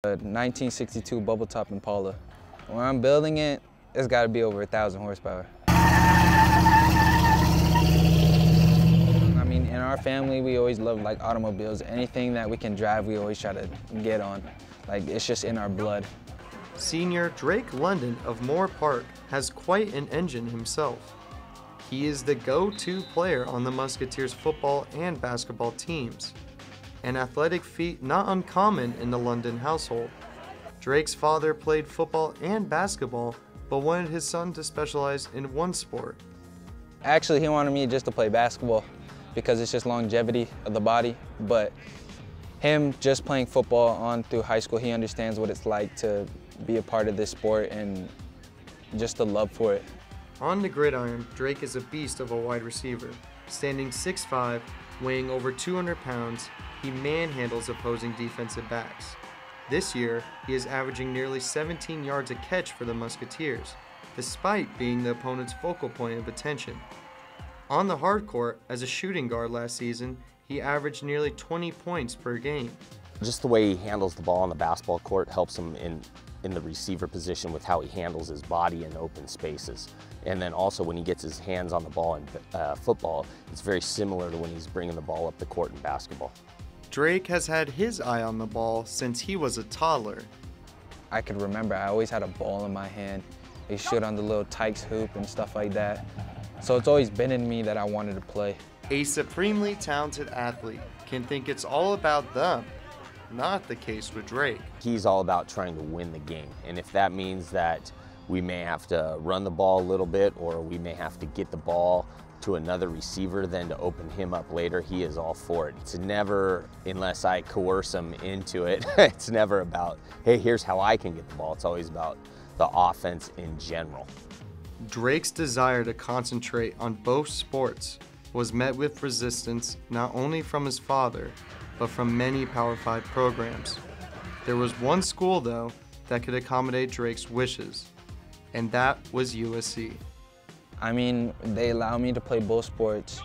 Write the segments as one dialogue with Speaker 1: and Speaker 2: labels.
Speaker 1: A 1962 bubble top Impala. When I'm building it, it's got to be over 1,000 horsepower. I mean, in our family, we always love like automobiles. Anything that we can drive, we always try to get on. Like, it's just in our blood.
Speaker 2: Senior Drake London of Moorpark has quite an engine himself. He is the go-to player on the Musketeers football and basketball teams, an athletic feat not uncommon in the London household. Drake's father played football and basketball, but wanted his son to specialize in one sport.
Speaker 1: Actually, he wanted me just to play basketball because it's just longevity of the body, but him just playing football on through high school, he understands what it's like to be a part of this sport and just the love for it.
Speaker 2: On the gridiron, Drake is a beast of a wide receiver. Standing 6'5", weighing over 200 pounds, he manhandles opposing defensive backs. This year, he is averaging nearly 17 yards a catch for the Musketeers, despite being the opponent's focal point of attention. On the hard court, as a shooting guard last season, he averaged nearly 20 points per game.
Speaker 3: Just the way he handles the ball on the basketball court helps him in the receiver position with how he handles his body in open spaces. And then also when he gets his hands on the ball in football, it's very similar to when he's bringing the ball up the court in basketball.
Speaker 2: Drake has had his eye on the ball since he was a toddler.
Speaker 1: I could remember I always had a ball in my hand. I shoot on the little Tykes hoop and stuff like that. So it's always been in me that I wanted to play.
Speaker 2: A supremely talented athlete can think it's all about them. Not the case with Drake.
Speaker 3: He's all about trying to win the game, and if that means that we may have to run the ball a little bit or we may have to get the ball to another receiver then to open him up later, he is all for it. It's never, unless I coerce him into it, it's never about, hey, here's how I can get the ball. It's always about the offense in general.
Speaker 2: Drake's desire to concentrate on both sports was met with resistance not only from his father, but from many Power 5 programs. There was one school, though, that could accommodate Drake's wishes, and that was USC.
Speaker 1: I mean, they allow me to play both sports.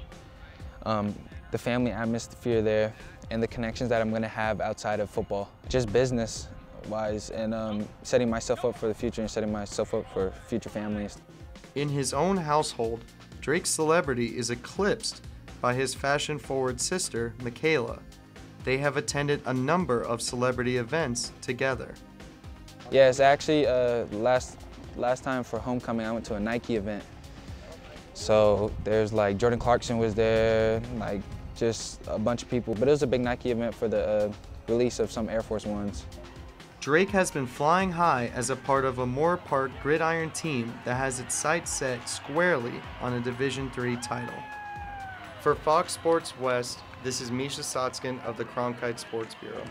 Speaker 1: The family atmosphere there, and the connections that I'm going to have outside of football, just business-wise, and setting myself up for the future and setting myself up for future families.
Speaker 2: In his own household, Drake's celebrity is eclipsed by his fashion-forward sister, Michaela. They have attended a number of celebrity events together.
Speaker 1: Yes, actually, last time for homecoming, I went to a Nike event. So there's like Jordan Clarkson was there, like just a bunch of people. But it was a big Nike event for the release of some Air Force Ones.
Speaker 2: Drake has been flying high as a part of a Moorpark gridiron team that has its sights set squarely on a Division III title. For Fox Sports West, this is Misha Sotskin of the Cronkite Sports Bureau.